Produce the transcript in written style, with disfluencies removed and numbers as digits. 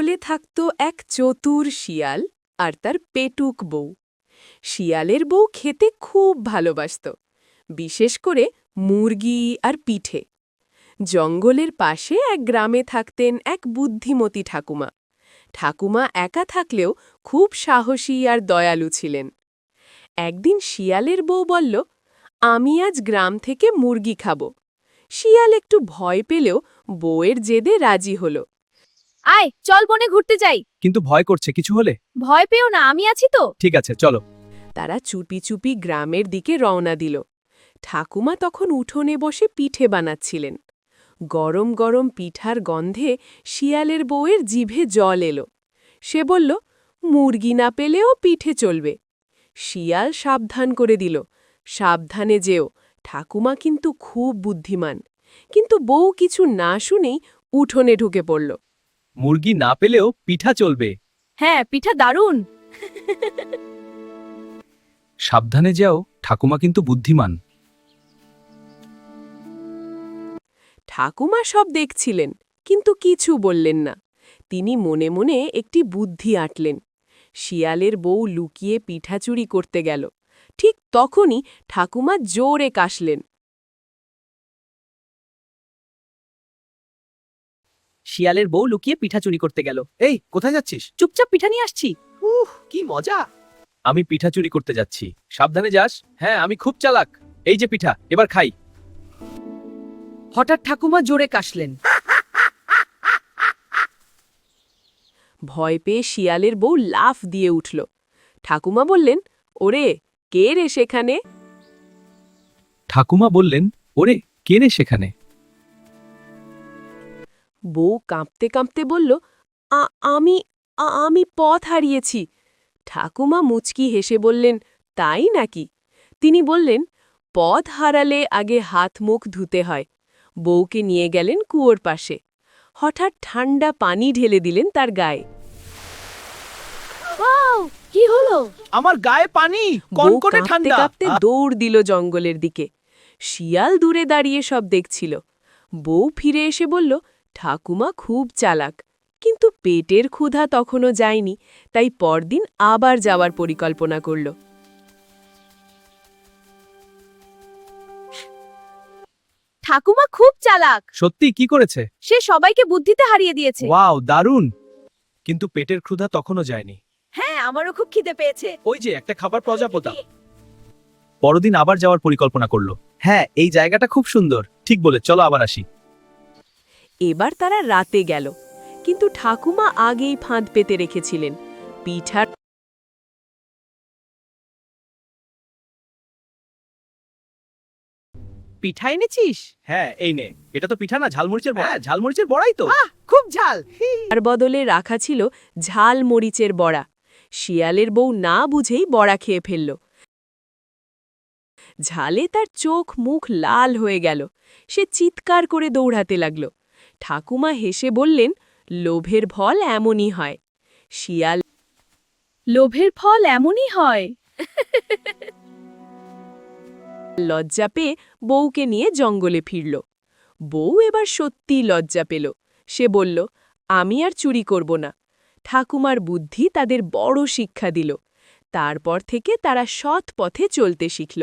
বলে থাকত এক চতুর শিয়াল আর তার পেটুক বউ। শিয়ালের বউ খেতে খুব ভালোবাসত, বিশেষ করে মুরগি আর পিঠে। জঙ্গলের পাশে এক গ্রামে থাকতেন এক বুদ্ধিমতী ঠাকুমা। ঠাকুমা একা থাকলেও খুব সাহসী আর দয়ালু ছিলেন। একদিন শিয়ালের বউ বলল, আমি আজ গ্রাম থেকে মুরগি খাব। শিয়াল একটু ভয় পেলেও বউয়ের জেদে রাজি হল। আয় চল বনে ঘুরতে যাই। কিন্তু ভয় করছে, কিছু হলে? ভয় পেও না, আমি আছি তো। ঠিক আছে, চলো। তারা চুপি চুপি গ্রামের দিকে রওনা দিল। ঠাকুমা তখন উঠোনে বসে পিঠে বানাচ্ছিলেন। গরম গরম পিঠার গন্ধে শিয়ালের বউয়ের জিভে জল এলো। সে বলল, মুরগি না পেলেও পিঠে চলবে। শিয়াল সাবধান করে দিল, সাবধানে যেও, ঠাকুমা কিন্তু খুব বুদ্ধিমান। কিন্তু বউ কিছু না শুনেই উঠোনে ঢুকে পড়ল। মুরগি না পেলেও পিঠা চলবে। হ্যাঁ, পিঠা দারুণ। সাবধানে যাও, ঠাকুমা কিন্তু বুদ্ধিমান। ঠাকুমা সব দেখছিলেন, কিন্তু কিছু বললেন না। তিনি মনে মনে একটি বুদ্ধি আঁটলেন। শিয়ালের বউ লুকিয়ে পিঠা চুরি করতে গেল। ঠিক তখনই ঠাকুমা জোরে কাশলেন। শিয়ালের বউ লুকিয়ে পিঠা চুরি করতে গেল। এই, কোথায় যাচ্ছিস? চুপচাপ পিঠা নিয়ে আসছি। কি মজা! আমি পিঠা চুরি করতে যাচ্ছি, সাবধানে যাস। হ্যাঁ, আমি খুব চালাক। এই যে পিঠা, এবার খাই। হঠাৎ ঠাকুমা জোরে কাশলেন। ভয় পেয়ে শিয়ালের বউ লাফ দিয়ে উঠল। ঠাকুমা বললেন, ওরে, কে রে সেখানে? ঠাকুমা বললেন, ওরে, কে রে সেখানে? বউ কাঁপতে কাঁপতে বলল, আমি আমি পথ হারিয়েছি। ঠাকুমা মুচকি হেসে বললেন, তাই নাকি? তিনি বললেন, পথ হারালে আগে হাত মুখ ধুতে হয়। বউকে নিয়ে গেলেন কুয়োর পাশে। হঠাৎ ঠান্ডা পানি ঢেলে দিলেন তার গায়ে। কি হলো? আমার গায়ে পানি, বউ কাঁপতে কাঁপতে দৌড় দিল জঙ্গলের দিকে। শিয়াল দূরে দাঁড়িয়ে সব দেখছিল। বউ ফিরে এসে বলল, ঠাকুমা খুব চালাক, কিন্তু পেটের ক্ষুধা তখনও যায়নি, তাই পরদিন আবার যাওয়ার পরিকল্পনা করল। ঠাকুমা খুব চালাক। সত্যি? কি করেছে? সে সবাইকে বুদ্ধিতে হারিয়ে দিয়েছে। ওয়াও, দারুণ! কিন্তু পেটের ক্ষুধা তখনও যায়নি। হ্যাঁ, আমারও খুব খিদে পেয়েছে। ওই যে একটা খাবার প্রজাপতি। পরদিন আবার যাওয়ার পরিকল্পনা করলো। হ্যাঁ, এই জায়গাটা খুব সুন্দর। ঠিক বলে, চলো আবার আসি। এবার তারা রাতে গেল, কিন্তু ঠাকুমা আগেই ফাঁদ পেতে রেখেছিলেন। পিঠার পিঠা এনেছিস? হ্যাঁ, এই নে। এটা তো পিঠা না, ঝালমরিচের বড়া। ঝালমরিচের বড়াই তো। খুব ঝাল। বদলে রাখা ছিল ঝাল মরিচের বড়া। শিয়ালের বউ না বুঝেই বড়া খেয়ে ফেলল। ঝালে তার চোখ মুখ লাল হয়ে গেল। সে চিৎকার করে দৌড়াতে লাগল। ঠাকুমা হেসে বললেন, লোভের ফল এমনই হয়। শিয়াল লোভের ফল এমনই হয়। লজ্জা পেয়ে বউকে নিয়ে জঙ্গলে ফিরল। বউ এবার সত্যিই লজ্জা পেল। সে বলল, আমি আর চুরি করব না। ঠাকুমার বুদ্ধি তাদের বড় শিক্ষা দিল। তারপর থেকে তারা সৎ পথে চলতে শিখল।